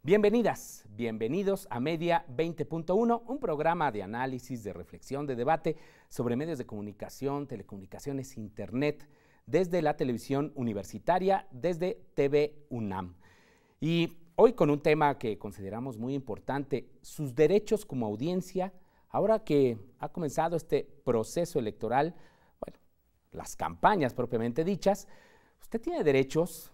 Bienvenidas, bienvenidos a Media 20.1, un programa de análisis, de reflexión, de debate sobre medios de comunicación, telecomunicaciones, internet, desde la televisión universitaria, desde TV UNAM. Y hoy con un tema que consideramos muy importante, sus derechos como audiencia, ahora que ha comenzado este proceso electoral, bueno, las campañas propiamente dichas. ¿Usted tiene derechos?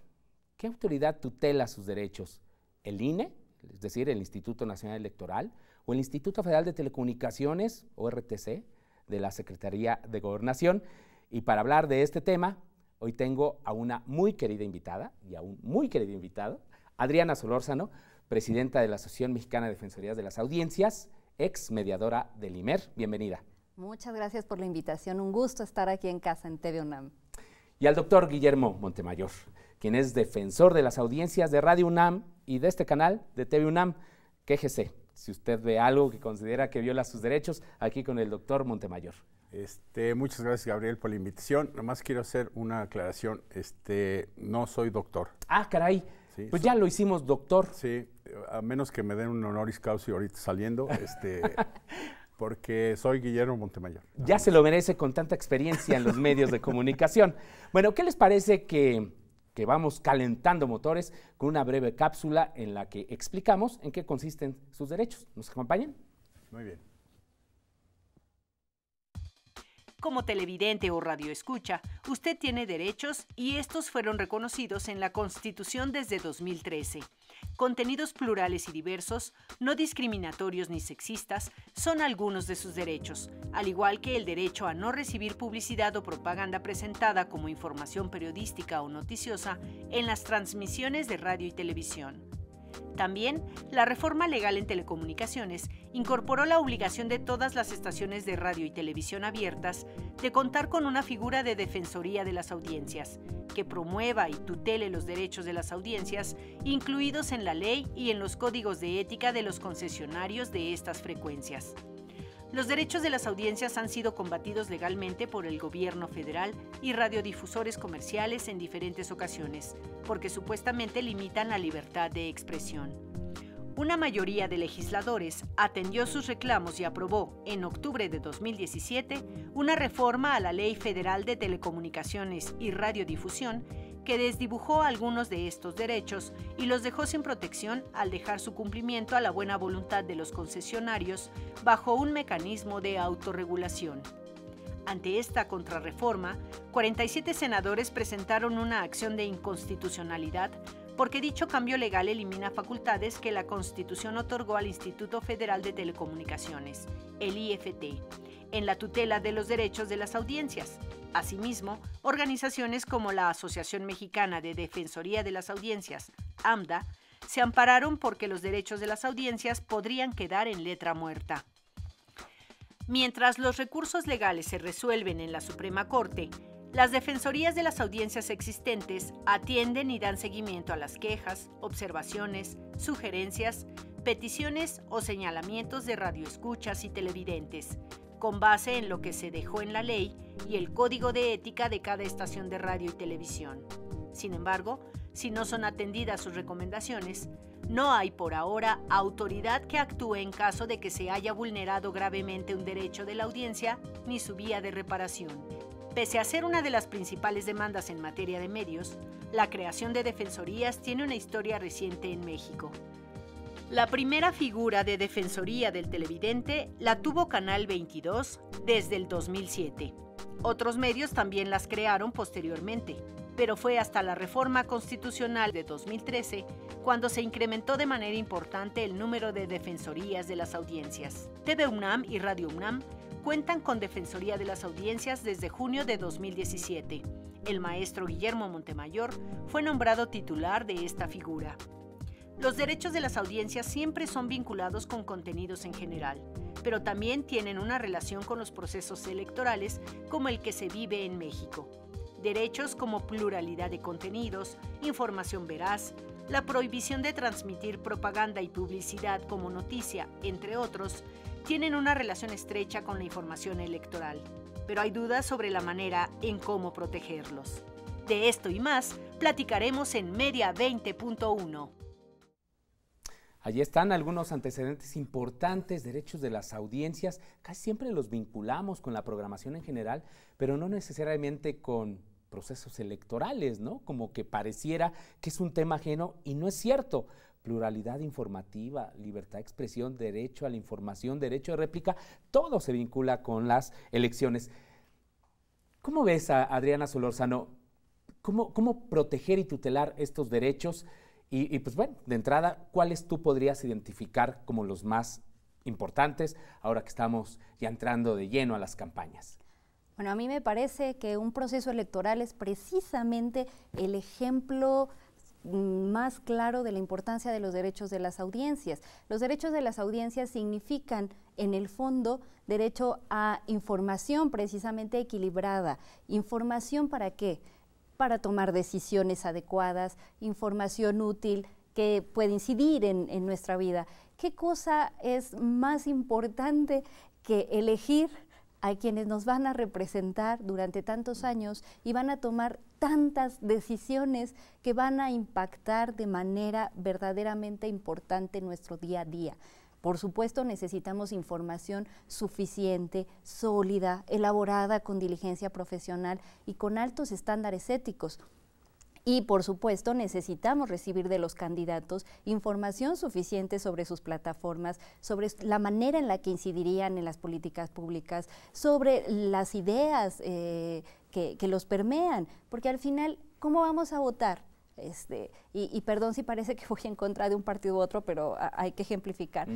¿Qué autoridad tutela sus derechos? ¿El INE, es decir, el Instituto Nacional Electoral, o el Instituto Federal de Telecomunicaciones, o RTC, de la Secretaría de Gobernación? Y para hablar de este tema, hoy tengo a una muy querida invitada y a un muy querido invitado, Adriana Solórzano, presidenta de la Asociación Mexicana de Defensorías de las Audiencias, ex mediadora del IMER. Bienvenida. Muchas gracias por la invitación, un gusto estar aquí en casa en TV UNAM. Y al doctor Guillermo Montemayor, quien es defensor de las audiencias de Radio UNAM y de este canal de TV UNAM. Quéjese si usted ve algo que considera que viola sus derechos, aquí con el doctor Montemayor. Muchas gracias, Gabriel, por la invitación. Nomás quiero hacer una aclaración. No soy doctor. Ah, caray. Sí, pues ya lo hicimos, doctor. Sí, a menos que me den un honoris causa ahorita saliendo, porque soy Guillermo Montemayor. Ya se lo merece con tanta experiencia en los medios de comunicación. Bueno, ¿qué les parece que vamos calentando motores con una breve cápsula en la que explicamos en qué consisten sus derechos? ¿Nos acompañan? Muy bien. Como televidente o radioescucha, usted tiene derechos y estos fueron reconocidos en la Constitución desde 2013. Contenidos plurales y diversos, no discriminatorios ni sexistas, son algunos de sus derechos, al igual que el derecho a no recibir publicidad o propaganda presentada como información periodística o noticiosa en las transmisiones de radio y televisión. También, la reforma legal en telecomunicaciones incorporó la obligación de todas las estaciones de radio y televisión abiertas de contar con una figura de defensoría de las audiencias, que promueva y tutele los derechos de las audiencias, incluidos en la ley y en los códigos de ética de los concesionarios de estas frecuencias. Los derechos de las audiencias han sido combatidos legalmente por el gobierno federal y radiodifusores comerciales en diferentes ocasiones, porque supuestamente limitan la libertad de expresión. Una mayoría de legisladores atendió sus reclamos y aprobó, en octubre de 2017, una reforma a la Ley Federal de Telecomunicaciones y Radiodifusión que desdibujó algunos de estos derechos y los dejó sin protección al dejar su cumplimiento a la buena voluntad de los concesionarios bajo un mecanismo de autorregulación. Ante esta contrarreforma, 47 senadores presentaron una acción de inconstitucionalidad porque dicho cambio legal elimina facultades que la Constitución otorgó al Instituto Federal de Telecomunicaciones, el IFT, en la tutela de los derechos de las audiencias. Asimismo, organizaciones como la Asociación Mexicana de Defensoría de las Audiencias, AMDA, se ampararon porque los derechos de las audiencias podrían quedar en letra muerta. Mientras los recursos legales se resuelven en la Suprema Corte, las defensorías de las audiencias existentes atienden y dan seguimiento a las quejas, observaciones, sugerencias, peticiones o señalamientos de radioescuchas y televidentes, con base en lo que se dejó en la ley y el código de ética de cada estación de radio y televisión. Sin embargo, si no son atendidas sus recomendaciones, no hay por ahora autoridad que actúe en caso de que se haya vulnerado gravemente un derecho de la audiencia ni su vía de reparación. Pese a ser una de las principales demandas en materia de medios, la creación de defensorías tiene una historia reciente en México. La primera figura de defensoría del televidente la tuvo Canal 22 desde el 2007. Otros medios también las crearon posteriormente, pero fue hasta la reforma constitucional de 2013 cuando se incrementó de manera importante el número de defensorías de las audiencias. TV UNAM y Radio UNAM cuentan con Defensoría de las Audiencias desde junio de 2017. El maestro Guillermo Montemayor fue nombrado titular de esta figura. Los derechos de las audiencias siempre son vinculados con contenidos en general, pero también tienen una relación con los procesos electorales como el que se vive en México. Derechos como pluralidad de contenidos, información veraz, la prohibición de transmitir propaganda y publicidad como noticia, entre otros, tienen una relación estrecha con la información electoral, pero hay dudas sobre la manera en cómo protegerlos. De esto y más platicaremos en Media 20.1. Allí están algunos antecedentes importantes, derechos de las audiencias. Casi siempre los vinculamos con la programación en general, pero no necesariamente con procesos electorales, ¿no? Como que pareciera que es un tema ajeno y no es cierto. Pluralidad informativa, libertad de expresión, derecho a la información, derecho de réplica, todo se vincula con las elecciones. ¿Cómo ves, Adriana Solórzano, cómo proteger y tutelar estos derechos? Y pues bueno, de entrada, ¿cuáles tú podrías identificar como los más importantes ahora que estamos ya entrando de lleno a las campañas? Bueno, a mí me parece que un proceso electoral es precisamente el ejemplo más claro de la importancia de los derechos de las audiencias. Los derechos de las audiencias significan, en el fondo, derecho a información precisamente equilibrada. ¿Información para qué? Para tomar decisiones adecuadas, información útil que puede incidir en nuestra vida. ¿Qué cosa es más importante que elegir a quienes nos van a representar durante tantos años y van a tomar tantas decisiones que van a impactar de manera verdaderamente importante nuestro día a día? Por supuesto, necesitamos información suficiente, sólida, elaborada con diligencia profesional y con altos estándares éticos. Y, por supuesto, necesitamos recibir de los candidatos información suficiente sobre sus plataformas, sobre la manera en la que incidirían en las políticas públicas, sobre las ideas que los permean, porque al final, ¿cómo vamos a votar? Y perdón si parece que voy en contra de un partido u otro, pero hay que ejemplificar.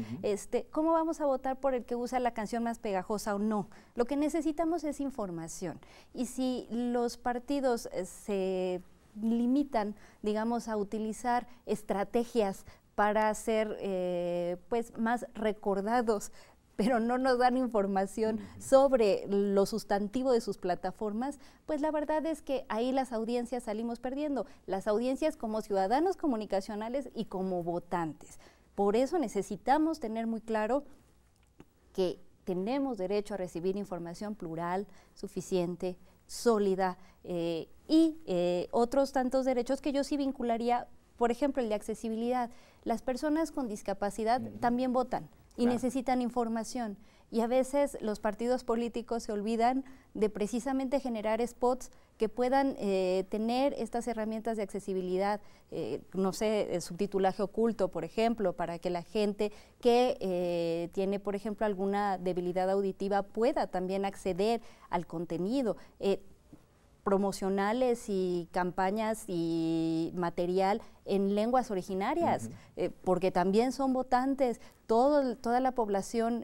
¿Cómo vamos a votar por el que usa la canción más pegajosa o no? Lo que necesitamos es información. Y si los partidos se limitan, digamos, a utilizar estrategias para ser pues más recordados, pero no nos dan información sobre lo sustantivo de sus plataformas, pues la verdad es que ahí las audiencias salimos perdiendo, las audiencias como ciudadanos comunicacionales y como votantes. Por eso necesitamos tener muy claro que tenemos derecho a recibir información plural, suficiente, sólida, y otros tantos derechos que yo sí vincularía, por ejemplo, el de accesibilidad. Las personas con discapacidad también votan y necesitan información. Y a veces los partidos políticos se olvidan de precisamente generar spots que puedan tener estas herramientas de accesibilidad, no sé, el subtitulaje oculto, por ejemplo, para que la gente que tiene, por ejemplo, alguna debilidad auditiva pueda también acceder al contenido. Promocionales y campañas y material en lenguas originarias, porque también son votantes, toda la población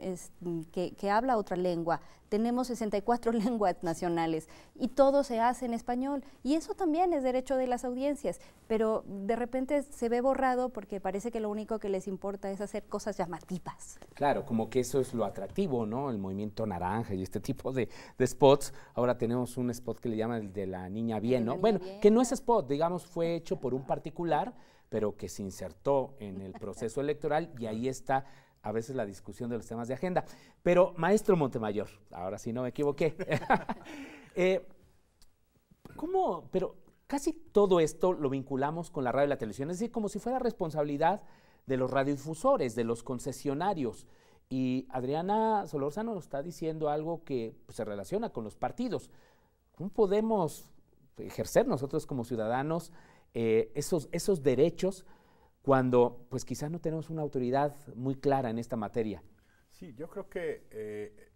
que habla otra lengua. Tenemos 64 lenguas nacionales y todo se hace en español, y eso también es derecho de las audiencias, pero de repente se ve borrado porque parece que lo único que les importa es hacer cosas llamativas. Claro, como que eso es lo atractivo, ¿no? El movimiento naranja y este tipo de spots. Ahora tenemos un spot que le llaman el de la niña bien, ¿no? Bueno, que no es spot, digamos, fue hecho por un particular, pero que se insertó en el proceso electoral, y ahí está a veces la discusión de los temas de agenda. Pero, maestro Montemayor, ahora sí no me equivoqué. ¿Cómo? Pero casi todo esto lo vinculamos con la radio y la televisión, es decir, como si fuera responsabilidad de los radiodifusores, de los concesionarios. Y Adriana Solórzano nos está diciendo algo que pues, se relaciona con los partidos. ¿Cómo podemos ejercer nosotros como ciudadanos esos derechos cuando pues quizás no tenemos una autoridad muy clara en esta materia? Sí, yo creo que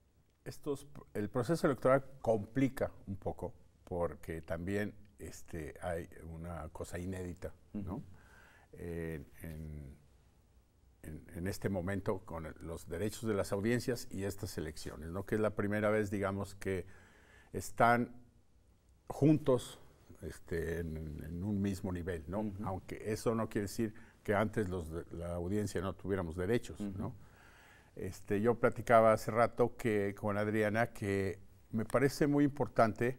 el proceso electoral complica un poco, porque también hay una cosa inédita, ¿no? En este momento con los derechos de las audiencias y estas elecciones, ¿no? Que es la primera vez, digamos, que están juntos en un mismo nivel, ¿no? Aunque eso no quiere decir que antes la audiencia no tuviéramos derechos, ¿no? Yo platicaba hace rato con Adriana que me parece muy importante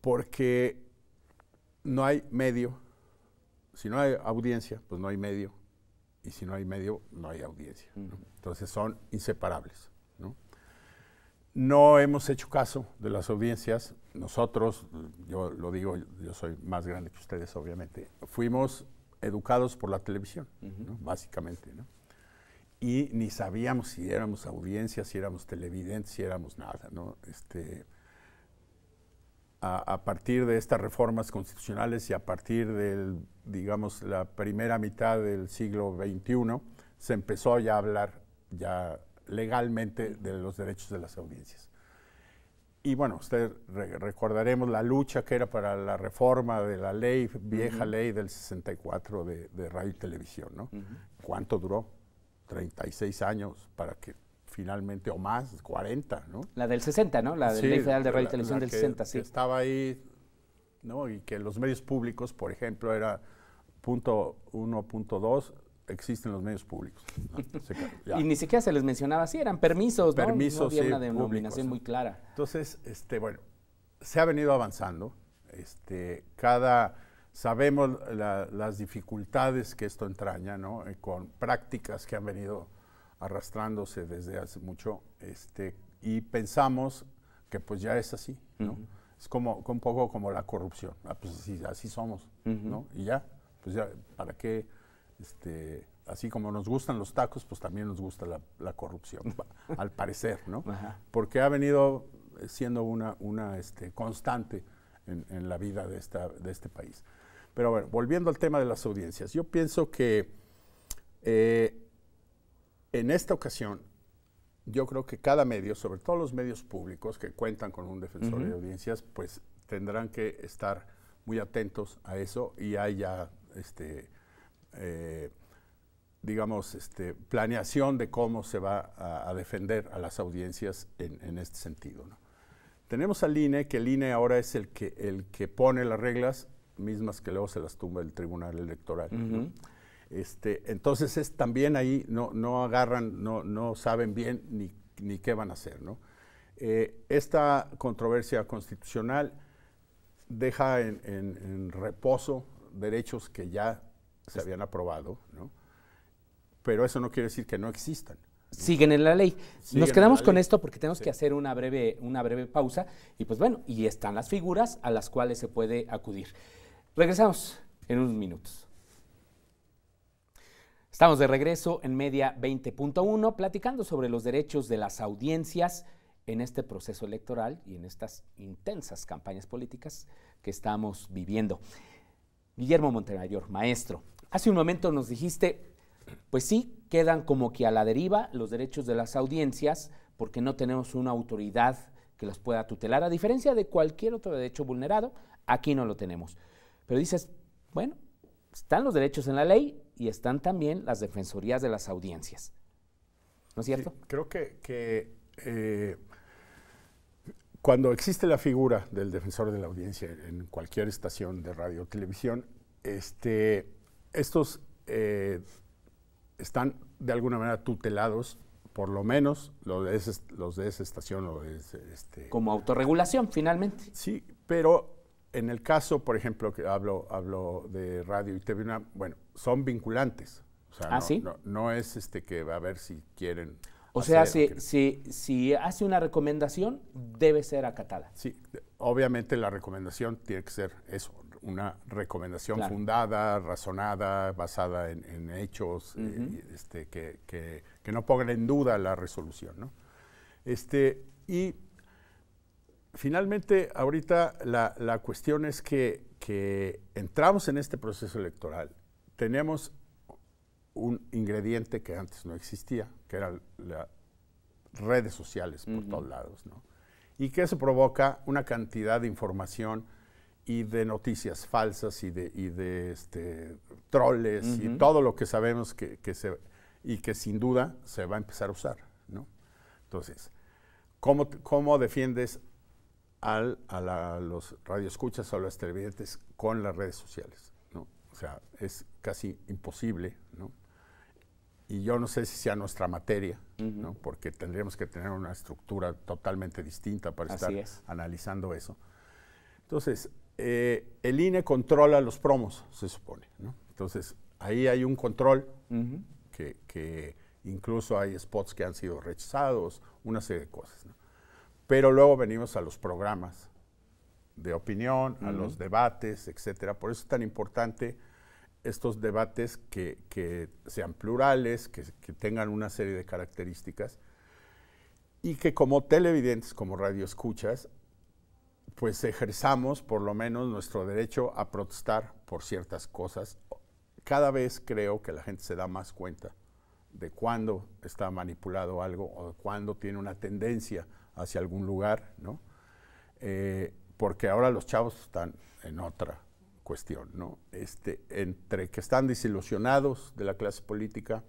porque no hay medio. Si no hay audiencia, pues no hay medio, y si no hay medio, no hay audiencia, ¿no? Entonces son inseparables, ¿no? No hemos hecho caso de las audiencias. Nosotros, yo lo digo, yo soy más grande que ustedes, obviamente, fuimos educados por la televisión, ¿no? Básicamente, ¿no? Y ni sabíamos si éramos audiencia, si éramos televidentes, si éramos nada, ¿no? A partir de estas reformas constitucionales y a partir del, digamos, la primera mitad del siglo XXI, se empezó ya a hablar ya legalmente de los derechos de las audiencias. Y bueno, recordaremos la lucha que era para la reforma de la ley, vieja ley del 64 de radio y televisión, ¿no? ¿Cuánto duró? 36 años para que finalmente, o más, 40, ¿no? La del 60, ¿no? La de Ley Federal de Radio y Televisión del 60, sí. Que estaba ahí, ¿no? Y que los medios públicos, por ejemplo, era punto 1.2, existen los medios públicos, ¿no? Y ni siquiera se les mencionaba así, eran permisos, ¿no? Permisos, no había sí, una denominación públicos, muy clara. Entonces, bueno, se ha venido avanzando. Sabemos las dificultades que esto entraña, ¿no? Con prácticas que han venido arrastrándose desde hace mucho, y pensamos que pues ya es así, ¿no? Es como un poco como la corrupción. Pues así somos, ¿no? Y ya, pues ya, ¿para qué? Así como nos gustan los tacos, pues también nos gusta la corrupción, al parecer, ¿no? Porque ha venido siendo una constante en la vida de este país. Pero bueno, volviendo al tema de las audiencias, yo pienso que en esta ocasión, yo creo que cada medio, sobre todo los medios públicos que cuentan con un defensor de audiencias, pues tendrán que estar muy atentos a eso, y hay ya, digamos, planeación de cómo se va a defender a las audiencias en este sentido, ¿no? Tenemos al INE, que el INE ahora es el que pone las reglas mismas que luego se las tumba el Tribunal Electoral, ¿no? Entonces también ahí no agarran, no saben bien ni qué van a hacer, ¿no? Esta controversia constitucional deja en reposo derechos que ya se habían aprobado, ¿no? Pero eso no quiere decir que no existan. Siguen en la ley. Nos quedamos con esto porque tenemos que hacer una breve pausa, y pues bueno, y están las figuras a las cuales se puede acudir. Regresamos en unos minutos. Estamos de regreso en Media 20.1 platicando sobre los derechos de las audiencias en este proceso electoral y en estas intensas campañas políticas que estamos viviendo. Guillermo Montemayor, maestro, hace un momento nos dijiste, pues sí, quedan como que a la deriva los derechos de las audiencias porque no tenemos una autoridad que los pueda tutelar, a diferencia de cualquier otro derecho vulnerado, aquí no lo tenemos. Pero dices, bueno, están los derechos en la ley y están también las defensorías de las audiencias. ¿No es cierto? Sí, creo que cuando existe la figura del defensor de la audiencia en cualquier estación de radio o televisión, estos están de alguna manera tutelados, por lo menos los de esa estación o de como autorregulación, finalmente. Sí, pero en el caso, por ejemplo, que hablo de radio y TV, bueno, son vinculantes. O sea, ¿sí? No es que a ver si quieren. O sea, si hace una recomendación, debe ser acatada. Sí, obviamente la recomendación tiene que ser eso, una recomendación fundada, razonada, basada en hechos, que no pongan en duda la resolución, ¿no? Y finalmente, ahorita la cuestión es que entramos en este proceso electoral, tenemos un ingrediente que antes no existía, que eran las redes sociales por todos lados, ¿no? Y que eso provoca una cantidad de información y de noticias falsas y de troles y todo lo que sabemos que sin duda se va a empezar a usar, ¿no? Entonces, ¿cómo defiendes a los radioescuchas o a los televidentes con las redes sociales, ¿no? O sea, es casi imposible, ¿no? Y yo no sé si sea nuestra materia, ¿no? Porque tendríamos que tener una estructura totalmente distinta para estar analizando eso. Entonces, el INE controla los promos, se supone, ¿no? Entonces, ahí hay un control que incluso hay spots que han sido rechazados, una serie de cosas, ¿no? Pero luego venimos a los programas de opinión, a los debates, etcétera. Por eso es tan importante estos debates que sean plurales, que tengan una serie de características y que como televidentes, como radioescuchas, pues ejerzamos por lo menos nuestro derecho a protestar por ciertas cosas. Cada vez creo que la gente se da más cuenta de cuándo está manipulado algo o de cuándo tiene una tendencia hacia algún lugar, ¿no? Porque ahora los chavos están en otra cuestión, ¿no? Entre que están desilusionados de la clase política,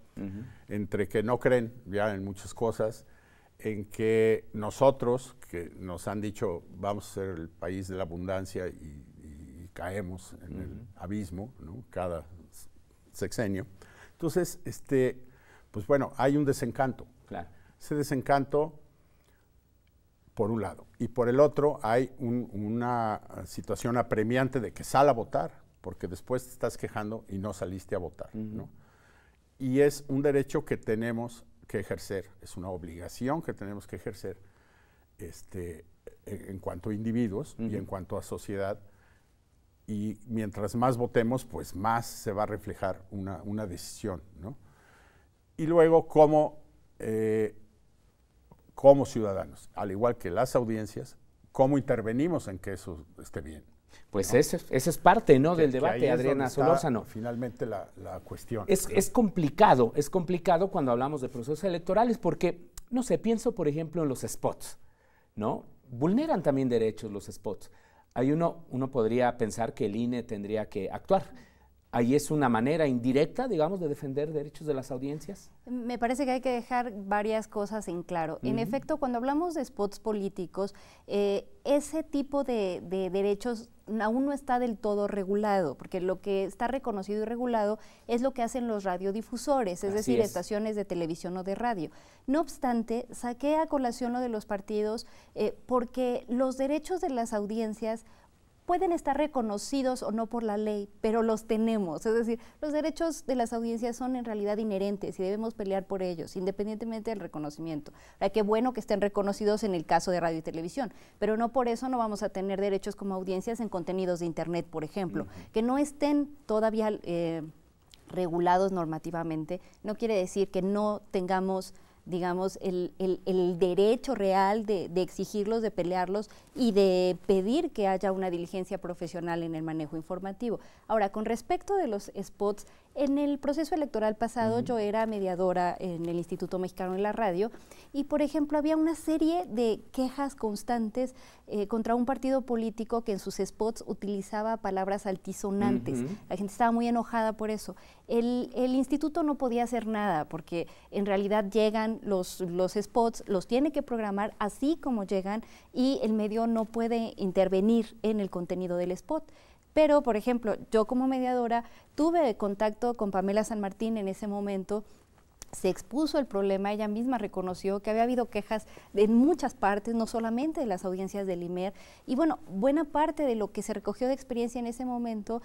entre que no creen ya en muchas cosas, en que nosotros, que nos han dicho vamos a ser el país de la abundancia y caemos en el abismo, ¿no? Cada sexenio. Entonces, pues bueno, hay un desencanto. Claro. Ese desencanto, por un lado. Y por el otro, hay una situación apremiante de que sal a votar, porque después te estás quejando y no saliste a votar, ¿no? Y es un derecho que tenemos que ejercer, es una obligación que tenemos que ejercer en cuanto a individuos y en cuanto a sociedad. Y mientras más votemos, pues más se va a reflejar una decisión, ¿no? Y luego, como ciudadanos, al igual que las audiencias, cómo intervenimos en que eso esté bien. Pues ¿no? Esa es parte, ¿no?, del debate, Adriana Solórzano. Finalmente la cuestión. Es complicado cuando hablamos de procesos electorales porque, no sé, pienso por ejemplo en los spots, ¿no? Vulneran también derechos los spots. Ahí uno podría pensar que el INE tendría que actuar. ¿Ahí es una manera indirecta, digamos, de defender derechos de las audiencias? Me parece que hay que dejar varias cosas en claro. En efecto, cuando hablamos de spots políticos, ese tipo de derechos aún no está del todo regulado, porque lo que está reconocido y regulado es lo que hacen los radiodifusores, es decir, estaciones de televisión o de radio. No obstante, saqué a colación lo de los partidos porque los derechos de las audiencias pueden estar reconocidos o no por la ley, pero los tenemos. Es decir, los derechos de las audiencias son en realidad inherentes y debemos pelear por ellos, independientemente del reconocimiento. Qué bueno que estén reconocidos en el caso de radio y televisión, pero no por eso no vamos a tener derechos como audiencias en contenidos de Internet, por ejemplo. Que no estén todavía regulados normativamente, no quiere decir que no tengamos, digamos, el derecho real de exigirlos, de pelearlos y de pedir que haya una diligencia profesional en el manejo informativo. Ahora, con respecto de los spots, en el proceso electoral pasado yo era mediadora en el Instituto Mexicano de la Radio y, por ejemplo, había una serie de quejas constantes contra un partido político que en sus spots utilizaba palabras altisonantes. La gente estaba muy enojada por eso. El instituto no podía hacer nada porque en realidad llegan los spots, los tiene que programar así como llegan y el medio no puede intervenir en el contenido del spot. Pero, por ejemplo, yo como mediadora tuve contacto con Pamela San Martín en ese momento, se expuso el problema, ella misma reconoció que había habido quejas en muchas partes, no solamente de las audiencias del IMER, y bueno, buena parte de lo que se recogió de experiencia en ese momento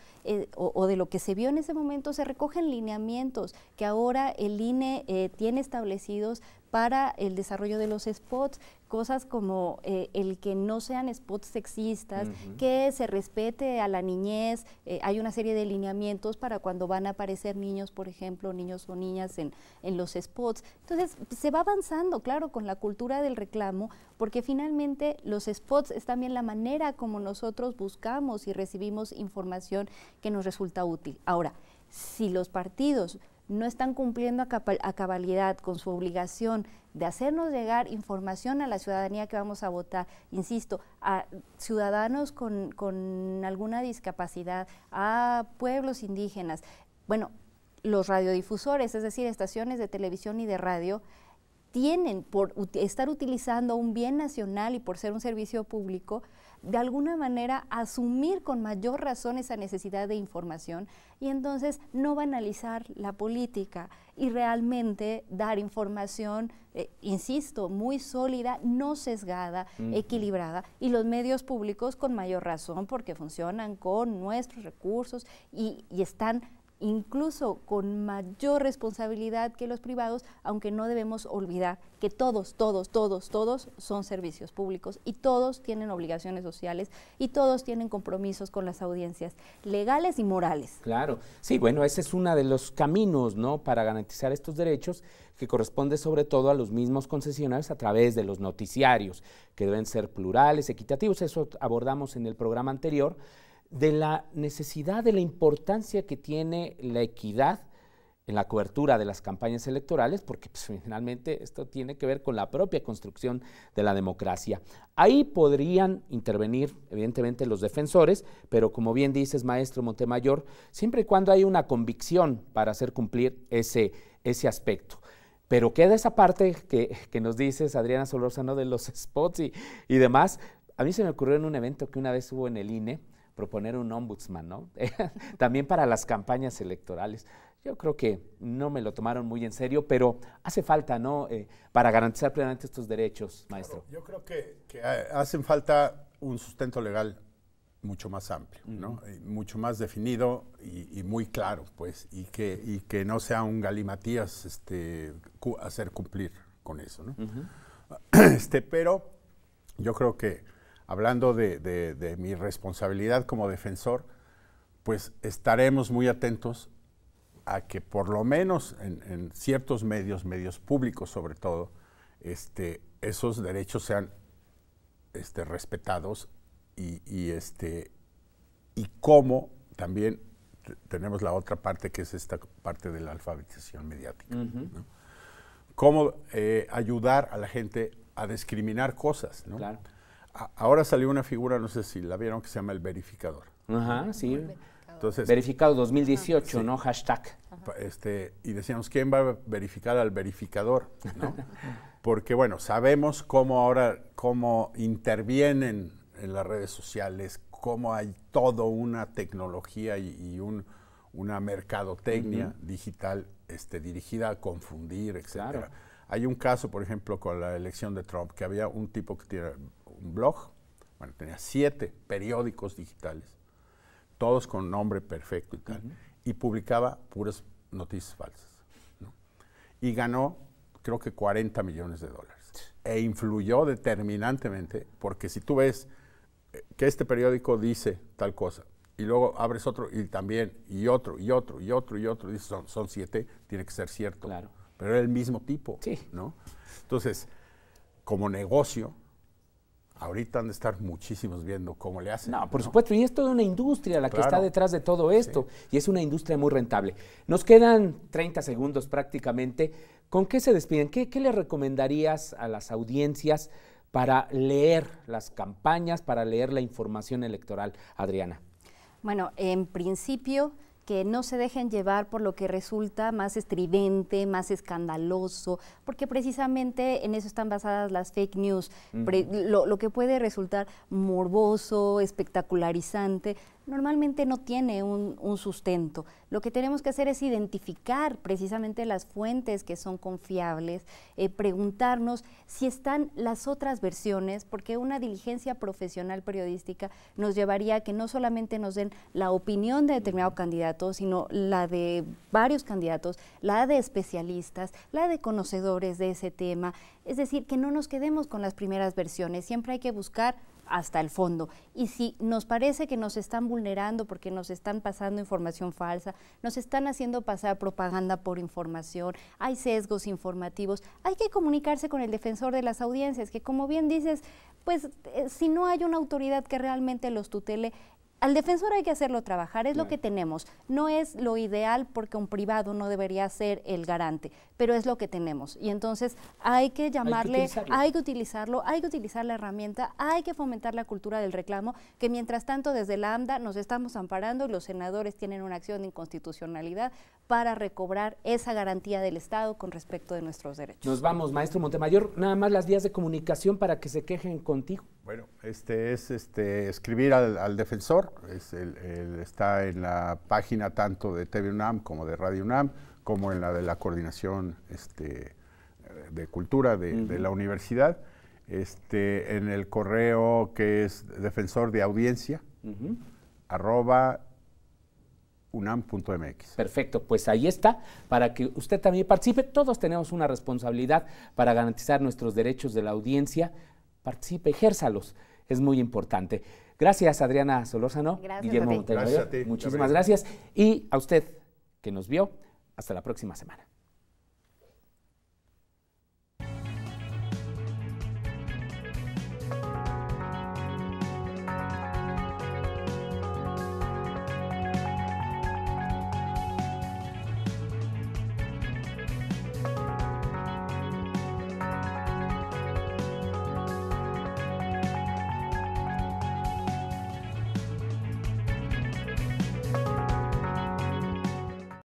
o de lo que se vio en ese momento se recogen lineamientos que ahora el INE tiene establecidos para el desarrollo de los spots, cosas como el que no sean spots sexistas, que se respete a la niñez, hay una serie de lineamientos para cuando van a aparecer niños, por ejemplo, niños o niñas en los spots. Entonces, se va avanzando, claro, con la cultura del reclamo, porque finalmente los spots es también la manera como nosotros buscamos y recibimos información que nos resulta útil. Ahora, si los partidos no están cumpliendo a cabalidad con su obligación de hacernos llegar información a la ciudadanía que vamos a votar, insisto, a ciudadanos con alguna discapacidad, a pueblos indígenas. Bueno, los radiodifusores, es decir, estaciones de televisión y de radio, tienen, por estar utilizando un bien nacional y por ser un servicio público, de alguna manera asumir con mayor razón esa necesidad de información y entonces no banalizar la política y realmente dar información, insisto, muy sólida, no sesgada, equilibrada, y los medios públicos con mayor razón porque funcionan con nuestros recursos y están incluso con mayor responsabilidad que los privados, aunque no debemos olvidar que todos son servicios públicos y todos tienen obligaciones sociales y todos tienen compromisos con las audiencias legales y morales. Claro, sí, bueno, ese es uno de los caminos, ¿no?, para garantizar estos derechos, que corresponde sobre todo a los mismos concesionarios a través de los noticiarios, que deben ser plurales, equitativos. Eso abordamos en el programa anterior, de la necesidad, de la importancia que tiene la equidad en la cobertura de las campañas electorales, porque pues, finalmente esto tiene que ver con la propia construcción de la democracia. Ahí podrían intervenir, evidentemente, los defensores, pero como bien dices, maestro Montemayor, siempre y cuando hay una convicción para hacer cumplir ese aspecto. Pero queda esa parte que nos dices, Adriana Solórzano, de los spots y demás. A mí se me ocurrió en un evento que una vez hubo en el INE, proponer un ombudsman, ¿no? También para las campañas electorales. Yo creo que no me lo tomaron muy en serio, pero hace falta, ¿no?, para garantizar plenamente estos derechos, maestro. Yo creo que hacen falta un sustento legal mucho más amplio, ¿no? Mucho más definido y muy claro, pues, y que no sea un galimatías hacer cumplir con eso, ¿no? Pero yo creo que, hablando de mi responsabilidad como defensor, pues estaremos muy atentos a que por lo menos en ciertos medios públicos sobre todo, esos derechos sean respetados y cómo también tenemos la otra parte, que es esta parte de la alfabetización mediática, ¿no? Cómo ayudar a la gente a discriminar cosas, ¿no? Claro. Ahora salió una figura, no sé si la vieron, que se llama el verificador. Ajá, sí. Entonces, verificado 2018, sí, ¿no? Hashtag. Y decíamos, ¿quién va a verificar al verificador? ¿No? Porque, bueno, sabemos cómo intervienen en las redes sociales, cómo hay toda una tecnología y una mercadotecnia digital dirigida a confundir, etc. Claro. Hay un caso, por ejemplo, con la elección de Trump, que había un tipo que tiene un blog, bueno, tenía 7 periódicos digitales, todos con nombre perfecto y tal, y publicaba puras noticias falsas, ¿no? Y ganó, creo que $40 millones, e influyó determinantemente, porque si tú ves que este periódico dice tal cosa, y luego abres otro, y también, y otro, y dices, son 7, tiene que ser cierto. Claro. Pero era el mismo tipo, sí, ¿no? Entonces, como negocio, ahorita han de estar muchísimos viendo cómo le hacen. No, por supuesto, y es toda una industria la que está detrás de todo esto, sí, y es una industria muy rentable. Nos quedan 30 segundos prácticamente. ¿Con qué se despiden? ¿Qué le recomendarías a las audiencias para leer las campañas, para leer la información electoral, Adriana? Bueno, en principio, que no se dejen llevar por lo que resulta más estridente, más escandaloso, porque precisamente en eso están basadas las fake news. Lo que puede resultar morboso, espectacularizante, normalmente no tiene un sustento. Lo que tenemos que hacer es identificar precisamente las fuentes que son confiables, preguntarnos si están las otras versiones, porque una diligencia profesional periodística nos llevaría a que no solamente nos den la opinión de determinado candidato, sino la de varios candidatos, la de especialistas, la de conocedores de ese tema. Es decir, que no nos quedemos con las primeras versiones, siempre hay que buscar hasta el fondo. Y si nos parece que nos están vulnerando porque nos están pasando información falsa, nos están haciendo pasar propaganda por información, hay sesgos informativos, hay que comunicarse con el defensor de las audiencias, que como bien dices, pues si no hay una autoridad que realmente los tutele, al defensor hay que hacerlo trabajar, es lo que tenemos. No es lo ideal porque un privado no debería ser el garante, pero es lo que tenemos. Y entonces hay que llamarle, hay que utilizarlo, hay que utilizar la herramienta, hay que fomentar la cultura del reclamo, que mientras tanto desde la AMDA nos estamos amparando y los senadores tienen una acción de inconstitucionalidad para recobrar esa garantía del Estado con respecto de nuestros derechos. Nos vamos, maestro Montemayor, nada más las vías de comunicación para que se quejen contigo. Bueno, es escribir al defensor, está en la página tanto de TV UNAM como de Radio UNAM, como en la de la coordinación de cultura de la universidad, en el correo que es defensor de audiencia, unam.mx. Perfecto, pues ahí está, para que usted también participe. Todos tenemos una responsabilidad para garantizar nuestros derechos de la audiencia. Participe, ejérzalos, es muy importante. Gracias, Adriana Solórzano. Gracias Guillermo a ti. Montemayor. Gracias a ti. Muchísimas gracias. Y a usted que nos vio, hasta la próxima semana.